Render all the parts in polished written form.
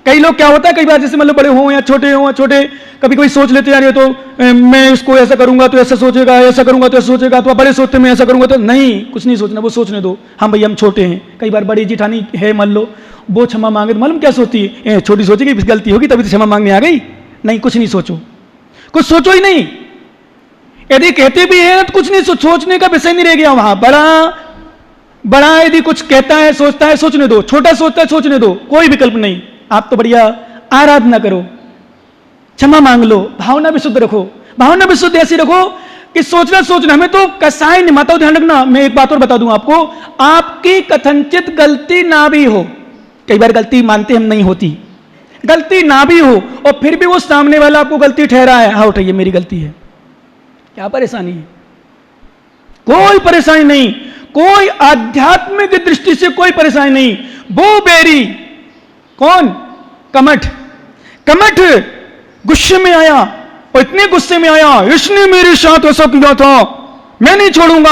कई लोग क्या होता है, कई बार जैसे मतलब बड़े हों या छोटे, कभी कोई सोच लेते यार ये तो मैं इसको ऐसा करूंगा तो ऐसा सोचेगा, ऐसा करूंगा तो ऐसा सोचेगा, तो बड़े सोचते मैं ऐसा करूंगा तो नहीं, कुछ नहीं सोचना, वो सोचने दो। हम भैया हम छोटे हैं, कई बार बड़ी जेठानी है मान लो, वो क्षमा मांगे तो मालूम क्या सोचती है, छोटी सोचेगी गलती होगी तभी तो क्षमा मांगने आ गई। नहीं, कुछ नहीं सोचो, कुछ सोचो ही नहीं। यदि कहते भी है तो कुछ नहीं सोचने का विषय नहीं रह गया वहां। बड़ा यदि कुछ कहता है, सोचता है, सोचने दो। छोटा सोचता है, सोचने दो, कोई विकल्प नहीं। आप तो बढ़िया आराधना करो, क्षमा मांग लो, भावना विशुद्ध रखो। भावना विशुद्ध ऐसी रखो कि सोचना हमें तो कसाई नहीं, माता ध्यान रखना। मैं एक बात और बता दूं आपको, आपकी कथनचित गलती ना भी हो, कई बार गलती मानते हम नहीं होती, गलती ना भी हो और फिर भी वो सामने वाला आपको गलती ठहरा है, हाँ उठाइए मेरी गलती है, क्या परेशानी है? कोई परेशानी नहीं, कोई आध्यात्मिक दृष्टि से कोई परेशानी नहीं। वो बेरी कौन? कमठ गुस्से में आया और इतने गुस्से में आया, इसने मेरे साथ ऐसा किया था, मैं नहीं छोड़ूंगा।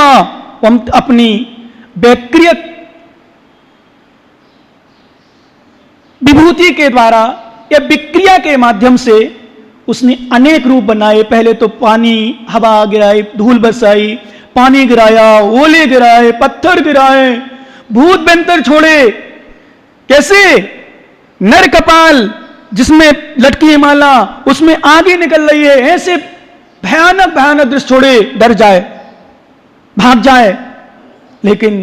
हम अपनी वैक्रिय विभूति के द्वारा या विक्रिया के माध्यम से उसने अनेक रूप बनाए। पहले तो पानी हवा गिराई, धूल बरसाई, पानी गिराया, ओले गिराए, पत्थर गिराए, भूत बंतर छोड़े। कैसे? नर कपाल जिसमें लटकी है माला, उसमें आगे निकल रही है, ऐसे भयानक भयानक दृश्य छोड़े, डर जाए, भाग जाए। लेकिन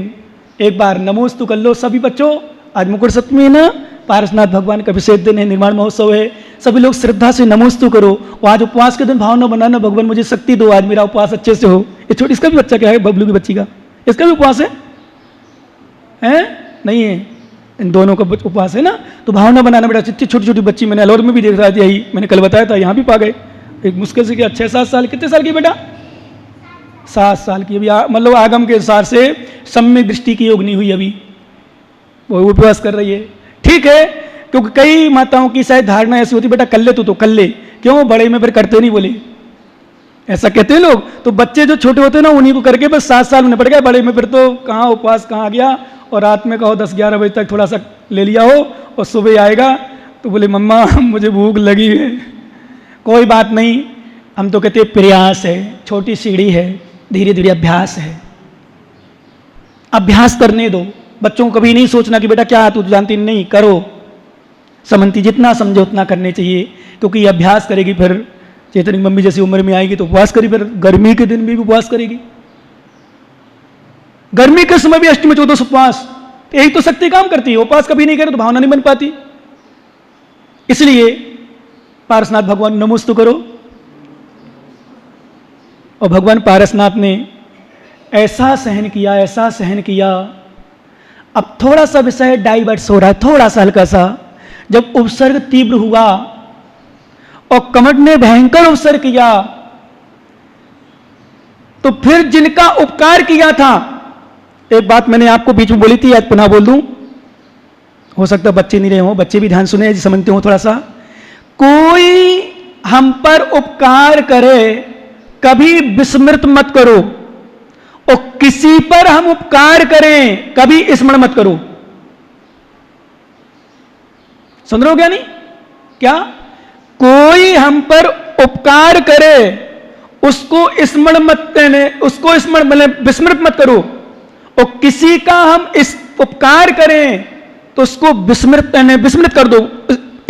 एक बार नमोस्तु कर लो सभी बच्चों। आज मुकुट सप्तमी है ना, पारसनाथ भगवान का विशेष दिन है, निर्माण महोत्सव है, सभी लोग श्रद्धा से नमोस्तु करो। और आज उपवास के दिन भावना बनाना, भगवान मुझे शक्ति दो, आज मेरा उपवास अच्छे से हो। ये छोटी, इसका भी बच्चा क्या है, बबलू की बच्ची का, इसका भी उपवास है? नहीं है, इन दोनों का उपवास है ना। तो भावना बनाना बेटा, इतनी छोटी छोटी बच्ची, मैंने अलवर में भी देख रहा था, यही मैंने कल बताया था, यहाँ भी पा गए। एक मुश्किल से क्या 6-7 साल, कितने साल की बेटा? 7 साल की। अभी मतलब आगम के अनुसार से सम्यक दृष्टि की योग नहीं हुई अभी, वो उपवास कर रही है। ठीक है, क्योंकि कई माताओं की शायद धारणा ऐसी होती, बेटा कर ले तो कर ले, क्यों बड़े में फिर करते नहीं, बोले ऐसा कहते हैं लोग। तो बच्चे जो छोटे होते हैं ना, उन्हीं को करके बस 7 साल उन्हें पड़ गया, बड़े में फिर तो कहाँ उपवास कहाँ आ गया। और रात में कहो 10-11 बजे तक थोड़ा सा ले लिया हो और सुबह आएगा तो बोले मम्मा मुझे भूख लगी है। कोई बात नहीं, हम तो कहते प्रयास है, छोटी सीढ़ी है, धीरे धीरे अभ्यास है, अभ्यास करने दो। बच्चों को कभी नहीं सोचना कि बेटा क्या तू जानती नहीं, करो। समझती जितना समझो उतना करने चाहिए, क्योंकि अभ्यास करेगी फिर चेतनी मम्मी जैसी उम्र में आएगी तो उपवास करेगी, फिर गर्मी के दिन भी उपवास करेगी। गर्मी के समय भी अष्टमी चौदस उपवास, यही तो शक्ति काम करती है। उपवास कभी नहीं करे तो भावना नहीं बन पाती। इसलिए पारसनाथ भगवान नमोस्तु करो। और भगवान पारसनाथ ने ऐसा सहन किया, ऐसा सहन किया। अब थोड़ा सा विषय डाइवर्स हो रहा है, थोड़ा सा हल्का सा। जब उपसर्ग तीव्र हुआ और कमठ ने भयंकर उपसर्ग किया, तो फिर जिनका उपकार किया था, एक बात मैंने आपको बीच में बोली थी, आज पुनः बोल दूं, हो सकता है बच्चे नहीं रहे हो, बच्चे भी ध्यान सुने, समझते हो थोड़ा सा। कोई हम पर उपकार करे कभी विस्मृत मत करो, और किसी पर हम उपकार करें कभी स्मरण मत करो। सुन रहे हो क्या? नहीं क्या? कोई हम पर उपकार करे उसको स्मरण मत करने, उसको स्मरण मतलब विस्मृत मत करो, और किसी का हम इस उपकार करें तो उसको विस्मृत कर दो,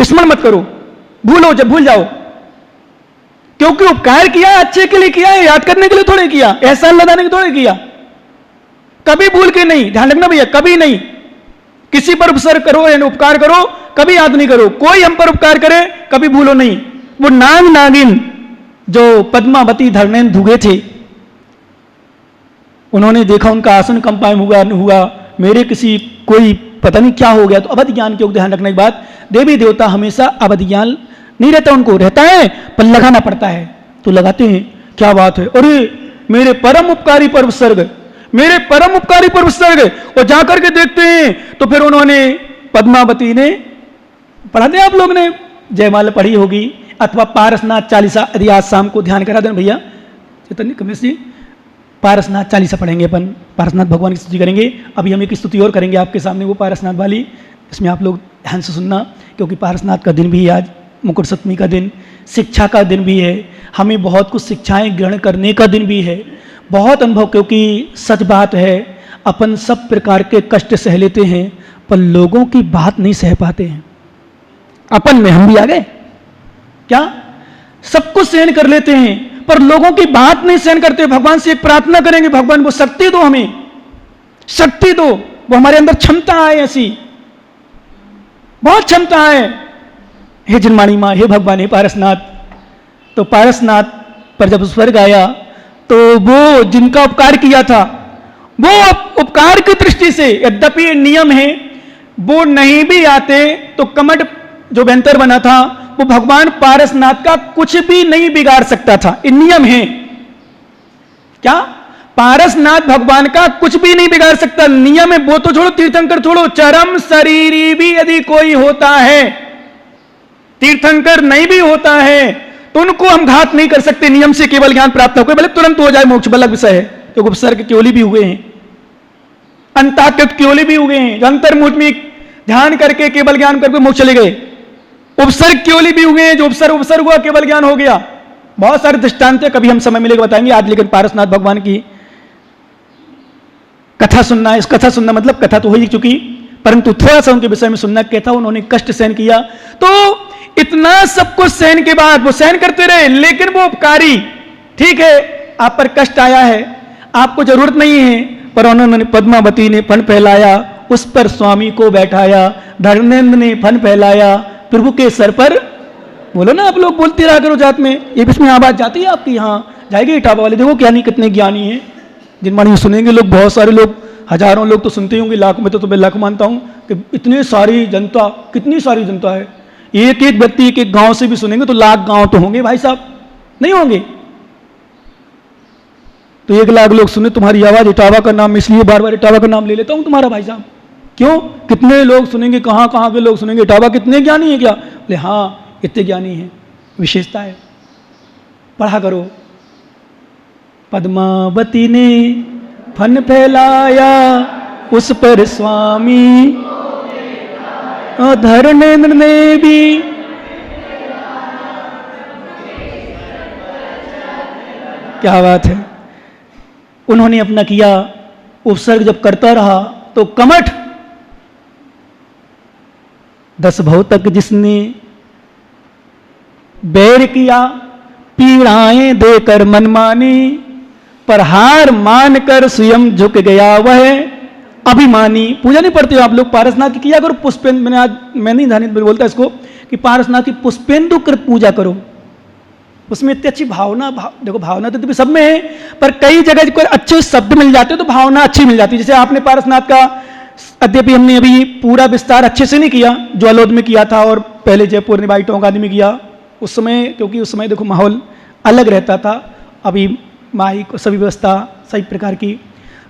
स्मरण मत करो, भूलो, जब भूल जाओ। क्योंकि उपकार किया अच्छे के लिए किया है, याद करने के लिए थोड़े किया, एहसान लगाने के थोड़े किया। कभी भूल के नहीं, ध्यान रखना भैया, कभी नहीं। किसी पर उपसर्ग करो यानी उपकार करो, कभी याद नहीं करो। कोई हम पर उपकार करे कभी भूलो नहीं। वो नाग नागिन जो पद्मावती धरणेन धुगे थे, उन्होंने देखा उनका आसन कंपायन हुआ, मेरे किसी कोई पता नहीं क्या हो गया। तो अवध ज्ञान के ध्यान रखने की बात, देवी देवता हमेशा अवध ज्ञान नहीं रहता, उनको रहता है पर लगाना पड़ता है, तो लगाते हैं। क्या बात है, अरे मेरे परम उपकारी पर उपसर्ग, मेरे परम उपकारी पर उपसर्ग। और जाकर के देखते हैं तो फिर उन्होंने, पद्मावती ने, पढ़ा दे आप लोग ने, जयमाला पढ़ी होगी, अथवा पारसनाथ चालीसा यदि आज शाम को ध्यान करा दें भैया चैतन्य कमेश जी, पारसनाथ चालीसा पढ़ेंगे अपन, पारसनाथ भगवान की स्तुति करेंगे। अभी हम एक स्तुति और करेंगे आपके सामने, वो पारसनाथ वाली, इसमें आप लोग ध्यान से सुनना, क्योंकि पारसनाथ का दिन भी है आज, मुकुट सप्तमी का दिन, शिक्षा का दिन भी है, हमें बहुत कुछ शिक्षाएं ग्रहण करने का दिन भी है, बहुत अनुभव, क्योंकि सच बात है अपन सब प्रकार के कष्ट सह लेते हैं पर लोगों की बात नहीं सह पाते हैं। अपन में हम भी आ गए क्या, सब कुछ सहन कर लेते हैं पर लोगों की बात नहीं सहन करते। भगवान से एक प्रार्थना करेंगे, भगवान वो शक्ति दो, हमें शक्ति दो, वो हमारे अंदर क्षमता है, ऐसी बहुत क्षमता है। हे जिनमानी माँ, हे भगवान, हे पारसनाथ। तो पारसनाथ पर जब स्वर्ग आया तो वो जिनका उपकार किया था, वो उपकार की दृष्टि से, यद्यपि नियम है, वो नहीं भी आते तो कमट जो बेंतर बना था वो भगवान पारसनाथ का कुछ भी नहीं बिगाड़ सकता था। ये नियम है क्या, पारसनाथ भगवान का कुछ भी नहीं बिगाड़ सकता, नियम है। वो तो छोड़ो, तीर्थंकर छोड़ो, चरम शरीरी भी यदि कोई होता है, तीर्थंकर नहीं भी होता है तो उनको हम घात नहीं कर सकते। नियम से केवल ज्ञान प्राप्त होकर भले तुरंत हो जाए मोक्ष, अलग विषय है, क्योंकि उपसर्ग केवली भी हुए हैं, अंताकृत केवली भी हुए हैं, जो अंतर्मुख में ध्यान करके केवल ज्ञान करके मोक्ष चले गए। उपसर्ग केवली भी हुए हैं, जो उपसर्ग हुआ केवल ज्ञान हो गया। बहुत सारे दृष्टांत है, कभी हम समय मिलेगा बताएंगे आज। लेकिन पारसनाथ भगवान की कथा सुनना, इस कथा सुनना मतलब कथा तो हो ही चुकी, परंतु थोड़ा सा उनके विषय में सुनना क्या था। उन्होंने कष्ट सहन किया, तो इतना सब कुछ सहन के बाद वो सहन करते रहे, लेकिन वो उपकारी, ठीक है आप पर कष्ट आया है, आपको जरूरत नहीं है, पर उन्होंने पद्मावती ने फन फैलाया, उस पर स्वामी को बैठाया, धर्मेंद्र ने फन फैलाया, प्रभु के सर पर। बोलो ना, आप लोग बोलते रहा करो जात में, ये बीच में आवाज जाती है आपकी, यहाँ जाएगी इटावा वाले, देखो क्या नहीं कितने ज्ञानी है, जिनमानी सुनेंगे लोग, बहुत सारे लोग, हजारों लोग तो सुनते होंगे, लाख में तो मैं लाख मानता हूं कि इतनी सारी जनता, कितनी सारी जनता है, एक एक व्यक्ति एक एक गांव से भी सुनेंगे तो लाख गांव तो होंगे भाई साहब, नहीं होंगे? तो 1 लाख लोग सुने तुम्हारी आवाज, इटावा का नाम, इसलिए बार बार इटावा का नाम ले लेता हूं तुम्हारा भाई साहब। क्यों? कितने लोग सुनेंगे, कहां कहां के लोग सुनेंगे, इटावा कितने ज्ञानी है क्या? बोले हाँ इतने ज्ञानी है, विशेषता है, पढ़ा करो। पद्मावती ने फन फैलाया, उस पर स्वामी, और धर्मेंद्र ने भी, क्या बात है। उन्होंने अपना किया, उपसर्ग जब करता रहा तो कमठ 10 भव तक जिसने बैर किया, पीड़ाएं देकर मनमानी, पर हार मानकर स्वयं झुक गया वह अभिमानी। पूजा नहीं पढ़ते हो आप लोग? पारसनाथ की किया करो पुष्पेंदु, मैंने आज, मैं नहीं ध्यान बोलता इसको कि पारसनाथ की पुष्पेंदु कर पूजा करो, उसमें इतनी अच्छी भावना, देखो भावना तो सब में है, पर कई जगह कोई अच्छे शब्द मिल जाते हैं तो भावना अच्छी मिल जाती है। जैसे आपने पारसनाथ का अद्यपि हमने अभी पूरा विस्तार अच्छे से नहीं किया, जो अलोद में किया था और पहले जयपुर निवाई टोंक आदि में किया उस समय, क्योंकि उस समय देखो माहौल अलग रहता था, अभी माइक सभी व्यवस्था सही प्रकार की।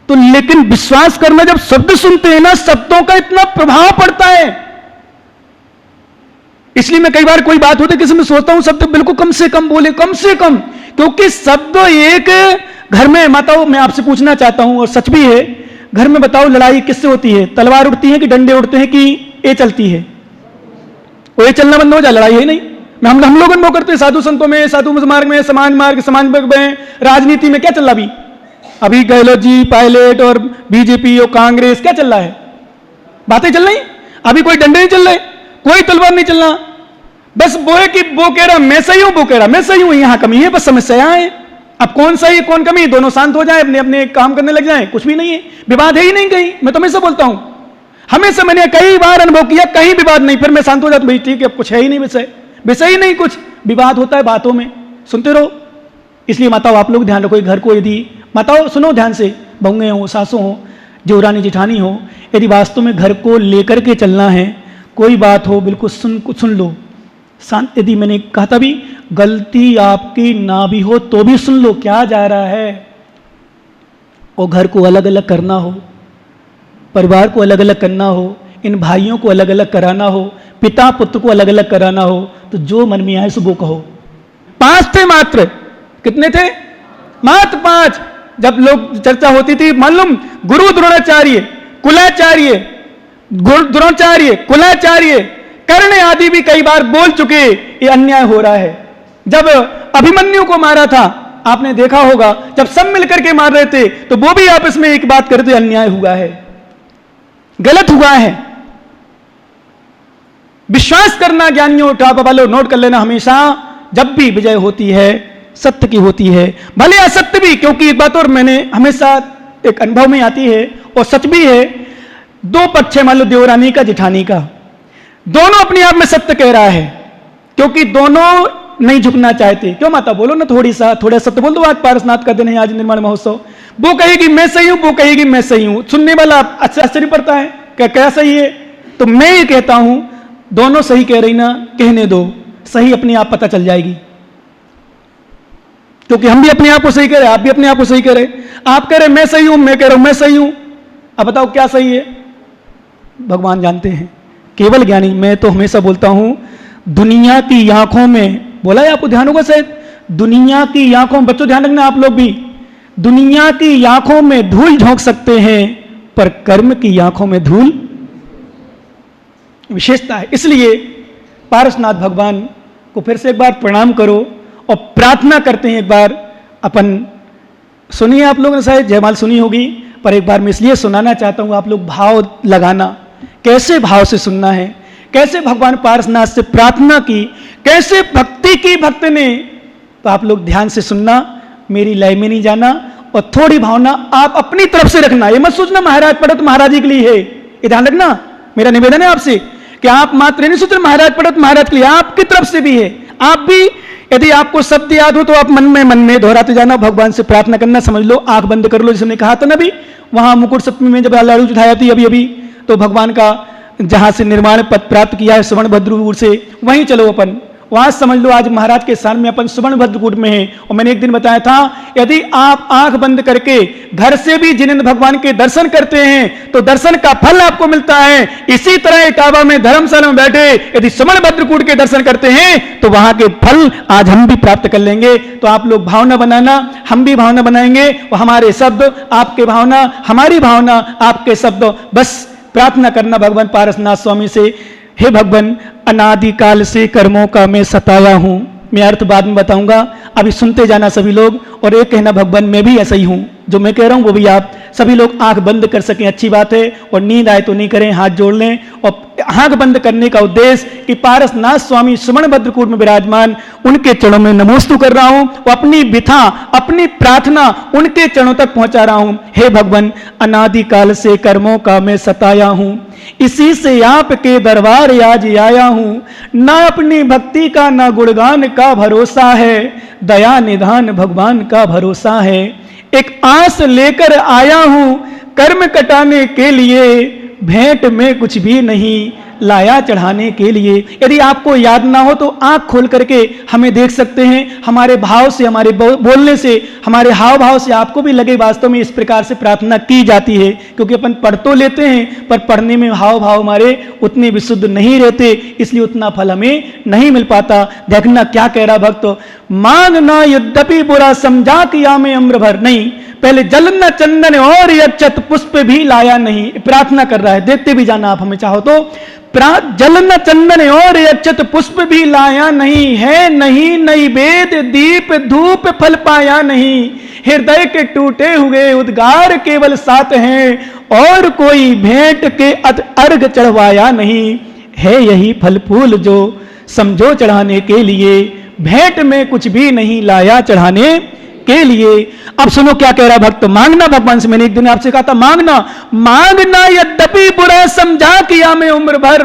तो लेकिन विश्वास करना, जब शब्द सुनते हैं ना, शब्दों का इतना प्रभाव पड़ता है। इसलिए मैं कई बार कोई बात होती है किसी में सोचता हूं शब्द बिल्कुल कम से कम बोले, कम से कम, क्योंकि शब्द एक घर में, बताओ मैं आपसे पूछना चाहता हूं और सच भी है, घर में बताओ लड़ाई किससे होती है? तलवार उड़ती है कि डंडे उड़ते हैं कि ये चलती है? वो ये चलना बंद हो जाए, लड़ाई है नहीं। हम लोग वो करते हैं साधु संतों में, साधु मार्ग में, समाज मार्ग, समाज में, राजनीति में क्या चल रहा अभी गहलोत जी, पायलट और बीजेपी और कांग्रेस, क्या चल रहा है? बातें चल रही, अभी कोई डंडे नहीं चल रहे, कोई तलवार नहीं चलना, बस वो है कि वो कह रहा मैं सही हूं, वो कह रहा मैं सही हूं, यहां कमी है, बस समस्या है। अब कौन सही कौन कमी, दोनों शांत हो जाए, अपने अपने काम करने लग जाए, कुछ भी नहीं है, विवाद है ही नहीं कहीं। मैं तो हमेशा बोलता हूं, हमेशा मैंने कई बार अनुभव किया, कहीं विवाद नहीं, फिर मैं शांत हो जाता, भाई ठीक है अब कुछ है ही नहीं, विषय ही नहीं, कुछ विवाद होता है बातों में, सुनते रहो। इसलिए माताओं आप लोग ध्यान रखो, घर को यदि माताओं सुनो ध्यान से, बहुएं हो, सासों हो, देवरानी जेठानी हो, यदि वास्तव में घर को लेकर के चलना है, कोई बात हो बिल्कुल सुन लो शांत। यदि मैंने कहा था भी, गलती आपकी ना भी हो तो भी सुन लो क्या जा रहा है। और घर को अलग अलग करना हो, परिवार को अलग अलग करना हो, इन भाइयों को अलग अलग कराना हो, पिता पुत्र को अलग अलग कराना हो, तो जो मन में आए सो वो कहो। 5 थे मात्र, कितने थे? मात्र 5। जब लोग चर्चा होती थी, मालूम, गुरु द्रोणाचार्य, कुलाचार्य, द्रोणाचार्य, कुलाचार्य, कर्ण आदि भी कई बार बोल चुके ये अन्याय हो रहा है। जब अभिमन्यु को मारा था, आपने देखा होगा, जब सब मिलकर के मार रहे थे तो वो भी आपस में एक बात करते अन्याय हुआ है, गलत हुआ है। विश्वास करना ज्ञानियों, उठा वालों, नोट कर लेना, हमेशा जब भी विजय होती है सत्य की होती है, भले असत्य भी, क्योंकि एक बात और मैंने हमेशा एक अनुभव में आती है और सच भी है, दो पक्ष है, मान लो देवरानी का, जेठानी का, दोनों अपने आप में सत्य कह रहा है, क्योंकि दोनों नहीं झुकना चाहते। क्यों माता, बोलो ना थोड़ा सत्य बोल दो। आज पारसनाथ का दिन है, आज निर्माण महोत्सव, वो कहेगी मैं सही हूं, वो कहेगी मैं सही हूं, सुनने वाला आश्चर्य पड़ता है, क्या सही है? तो मैं ये कहता हूं दोनों सही कह रही ना, कहने दो, सही अपने आप पता चल जाएगी, क्योंकि हम भी अपने आप को सही कह रहे, आप भी अपने आप को सही कह रहे। आप कह रहे मैं सही हूं, मैं कह रहा हूं मैं सही हूं, अब बताओ क्या सही है? भगवान जानते हैं, केवल ज्ञानी। मैं तो हमेशा बोलता हूं दुनिया की आंखों में, बोला है आपको ध्यान होगा शायद, दुनिया की आंखों, बच्चों ध्यान रखना आप लोग भी, दुनिया की आंखों में धूल झोंक सकते हैं पर कर्म की आंखों में धूल, विशेषता है। इसलिए पारसनाथ भगवान को फिर से एक बार प्रणाम करो और प्रार्थना करते हैं। एक बार अपन सुनिए, आप लोगों ने शायद जयमाल सुनी होगी, पर एक बार मैं इसलिए सुनाना चाहता हूं, आप लोग भाव लगाना, कैसे भाव से सुनना है, कैसे भगवान पारसनाथ से प्रार्थना की, कैसे भक्ति की भक्त ने। तो आप लोग ध्यान से सुनना, मेरी लय में नहीं जाना, और थोड़ी भावना आप अपनी तरफ से रखना। ये मत सोचना महाराज पढ़ो तो महाराज जी के लिए है, ये ध्यान रखना। मेरा निवेदन है आपसे कि आप मात्र नहीं सोच रहे महाराज पढ़ो तो महाराज के लिए, आपकी तरफ से भी है। आप भी यदि आपको शब्द याद हो तो आप मन में दोहराते जाना, भगवान से प्रार्थना करना। समझ लो, आंख बंद कर लो, जैसे हमने कहा था ना अभी, वहां मुकुट सप्तमी में जब लाड़ू चढ़ाया थी अभी तो भगवान का जहां से निर्माण पद प्राप्त किया है सुवर्णभद्रकूट से, वहीं चलो अपन, वहां समझ लो आज महाराज के स्थान में अपन सुवर्णभद्रकूट में है। और मैंने एक दिन बताया था, यदि आप आंख बंद करके घर से भी जिनेंद्र भगवान के दर्शन करते हैं तो दर्शन का फल आपको मिलता है। इसी तरह इटावा में धर्मशाला में बैठे यदि सुवर्णभद्रकूट के दर्शन करते हैं तो वहां के फल आज हम भी प्राप्त कर लेंगे। तो आप लोग भावना बनाना, हम भी भावना बनाएंगे, और हमारे शब्द आपके भावना, हमारी भावना आपके शब्द। बस प्रार्थना करना भगवान पारसनाथ स्वामी से, हे भगवान अनादिकाल से कर्मों का मैं सताया हूं। मैं अर्थ बाद में बताऊंगा, अभी सुनते जाना सभी लोग, और एक कहना भगवान मैं भी ऐसा ही हूं, जो मैं कह रहा हूं वो भी आप सभी लोग आंख बंद कर सकें, अच्छी बात है। और नींद आए तो नहीं करें, हाथ जोड़ लें। और आंख बंद करने का उद्देश्य कि पारसनाथ स्वामी सुवर्णभद्रकूट में विराजमान, उनके चरणों में नमोस्तु कर रहा हूं और अपनी बिथा, अपनी प्रार्थना उनके चरणों तक पहुंचा रहा हूं। हे भगवान अनादिकाल से कर्मों का मैं सताया हूं, इसी से आपके दरबार आज आया हूं। ना अपनी भक्ति का ना गुणगान का भरोसा है, दया निधान भगवान का भरोसा है। एक आस लेकर आया हूं कर्म कटाने के लिए, भेंट में कुछ भी नहीं लाया चढ़ाने के लिए। यदि आपको याद ना हो तो आंख खोल करके हमें देख सकते हैं। हमारे भाव से, हमारे बोलने से, हमारे हाव भाव से आपको भी लगे वास्तव में इस प्रकार से प्रार्थना की जाती है। क्योंकि अपन पढ़ तो लेते हैं पर पढ़ने में हाव भाव हमारे उतने विशुद्ध नहीं रहते, इसलिए उतना फल हमें नहीं मिल पाता। देखना क्या कह रहा भक्त, मांगना यद्यपि बुरा समझा किया में अम्र भर नहीं, पहले जल न चंदन और यक्षत पुष्प भी लाया नहीं। प्रार्थना कर रहा है, देखते भी जाना आप हमें चाहो तो। जल न चंदन और यक्षत पुष्प भी लाया नहीं है, नहीं नैवेद दीप धूप फल पाया नहीं। हृदय के टूटे हुए उद्गार केवल सात हैं, और कोई भेंट के अर्घ चढ़वाया नहीं। है यही फल फूल जो समझो चढ़ाने के लिए, भेंट में कुछ भी नहीं लाया चढ़ाने के लिए। अब सुनो क्या कह रहा भक्त, मांगना भगवान से। मैंने एक दिन आपसे कहा था मांगना यद्यपि बुरा समझा किया मैं उम्र भर,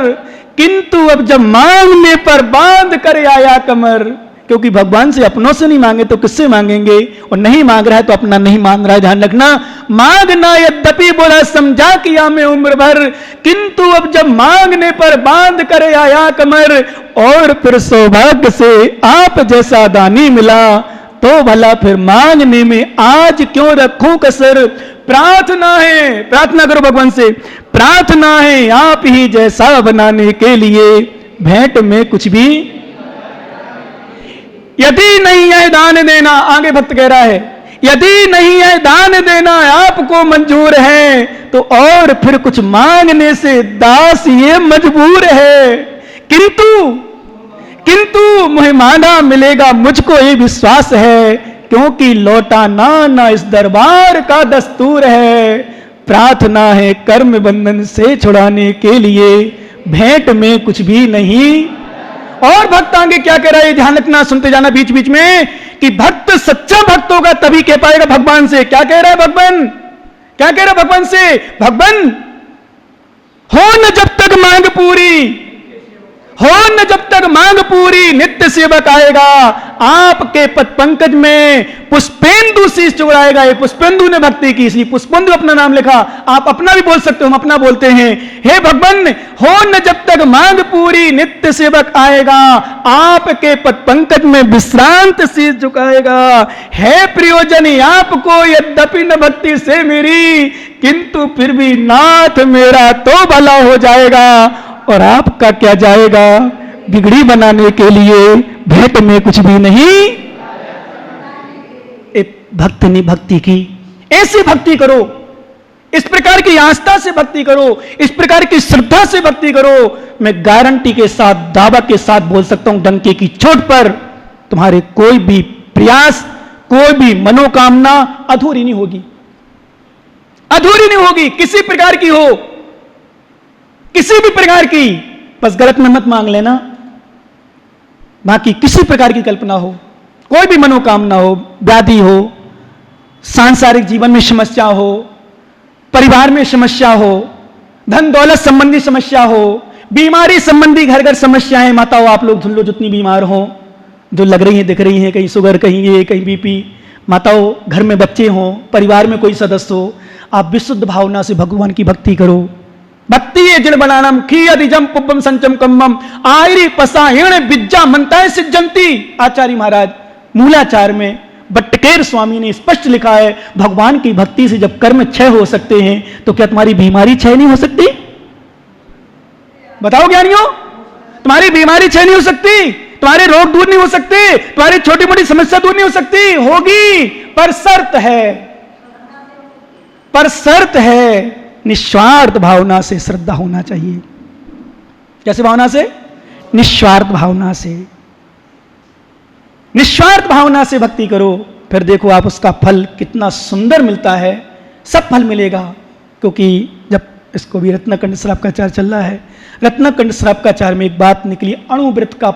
किंतु अब जब मांगने पर बांध कर आया कमर। क्योंकि भगवान से अपनों से नहीं मांगे तो किससे मांगेंगे, और नहीं मांग रहा है तो अपना नहीं मान रहा है, ध्यान रखना। मांगना यद्यपि बुरा समझा किया मैं उम्र भर, किंतु अब जब मांगने पर बांध कर आया कमर। और फिर सौभाग्य से आप जैसा दानी मिला, तो भला फिर मांगने में आज क्यों रखूं कसर। प्रार्थना है, प्रार्थना करो भगवान से, प्रार्थना है आप ही जैसा बनाने के लिए, भेंट में कुछ भी यदि नहीं है दान देना। आगे भक्त कह रहा है यदि नहीं है दान देना आपको मंजूर है, तो और फिर कुछ मांगने से दास ये मजबूर है। किंतु मुझे मांगा मिलेगा, मुझको ये विश्वास है, क्योंकि लौटाना ना इस दरबार का दस्तूर है। प्रार्थना है कर्म बंधन से छुड़ाने के लिए, भेंट में कुछ भी नहीं। और भक्त आगे क्या कह रहा है, ध्यान रखना, सुनते जाना बीच बीच में, कि भक्त सच्चा भक्त होगा तभी कह पाएगा भगवान से। क्या कह रहा है भगवान, क्या कह रहा है भगवान से? भगवान हो न जब तक मांग पूरी, हो न जब तक मांग पूरी, नित्य सेवक आएगा आपके पद पंकज में, पुष्पेंदु शीश चुराएगा। ये पुष्पेंदु ने भक्ति की, इसलिए पुष्पेंदु अपना नाम लिखा। आप अपना भी बोल सकते हो, हम अपना बोलते हैं। हे भगवान, हो न जब तक मांग पूरी, नित्य सेवक आएगा आपके पद पंकज में, विश्रांत शीश झुकाएगा। है प्रयोजन आपको यद्यपि न भक्ति से मेरी, किंतु फिर भी नाथ मेरा तो भला हो जाएगा, और आपका क्या जाएगा? बिगड़ी बनाने के लिए भेंट में कुछ भी नहीं। एक भक्त ने भक्ति की, ऐसी भक्ति करो, इस प्रकार की आस्था से भक्ति करो, इस प्रकार की श्रद्धा से भक्ति करो। मैं गारंटी के साथ, दावा के साथ बोल सकता हूं, डंके की चोट पर, तुम्हारे कोई भी प्रयास, कोई भी मनोकामना अधूरी नहीं होगी, अधूरी नहीं होगी, किसी प्रकार की हो, किसी भी प्रकार की। बस गलत में मत मांग लेना, बाकी किसी प्रकार की कल्पना हो, कोई भी मनोकामना हो, व्याधि हो, सांसारिक जीवन में समस्या हो, परिवार में समस्या हो, धन दौलत संबंधी समस्या हो, बीमारी संबंधी घर घर समस्याएं, माताओं आप लोग धुल्लो जितनी बीमार हो, जो लग रही हैं, दिख रही हैं, कहीं शुगर, कहीं ये, कहीं बीपी, माताओं घर में बच्चे हो, परिवार में कोई सदस्य हो, आप विशुद्ध भावना से भगवान की भक्ति करो। भक्ति ये जिण बनानम खीयदिजम पुब्बम संचम कम्मम आयरी पसाहिण विज्जा मनताय सिज्जंती। आचार्य महाराज मूलाचार में बट्टकेर स्वामी ने स्पष्ट लिखा है, भगवान की भक्ति से जब कर्म क्षय हो सकते हैं, तो क्या तुम्हारी बीमारी क्षय नहीं हो सकती? बताओ ज्ञानियों, तुम्हारी बीमारी क्षय नहीं हो सकती? तुम्हारे रोग दूर नहीं हो सकते? तुम्हारी छोटी मोटी समस्या दूर नहीं हो सकती? होगी, पर शर्त है, पर शर्त है, निस्वार्थ भावना से श्रद्धा होना चाहिए। कैसे भावना से? निस्वार्थ भावना से, निस्वार्थ भावना से भक्ति करो, फिर देखो आप उसका फल कितना सुंदर मिलता है। सब फल मिलेगा, क्योंकि जब इसको भी रत्नकंड श्रावकाचार चल रहा है, रत्नकंड श्रावकाचार में एक बात निकली, अणुव्रत का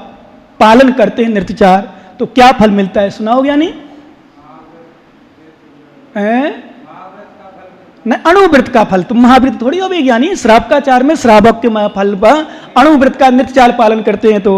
पालन करते हैं नृत्यचार, तो क्या फल मिलता है? सुनाओ ज्ञानी? न अणुव्रत का फल, तुम महाव्रत थोड़ी हो भी ज्ञानी, श्रावकाचार में श्रावक के फल पर अणुव्रत का नृत्यचार पालन करते हैं, तो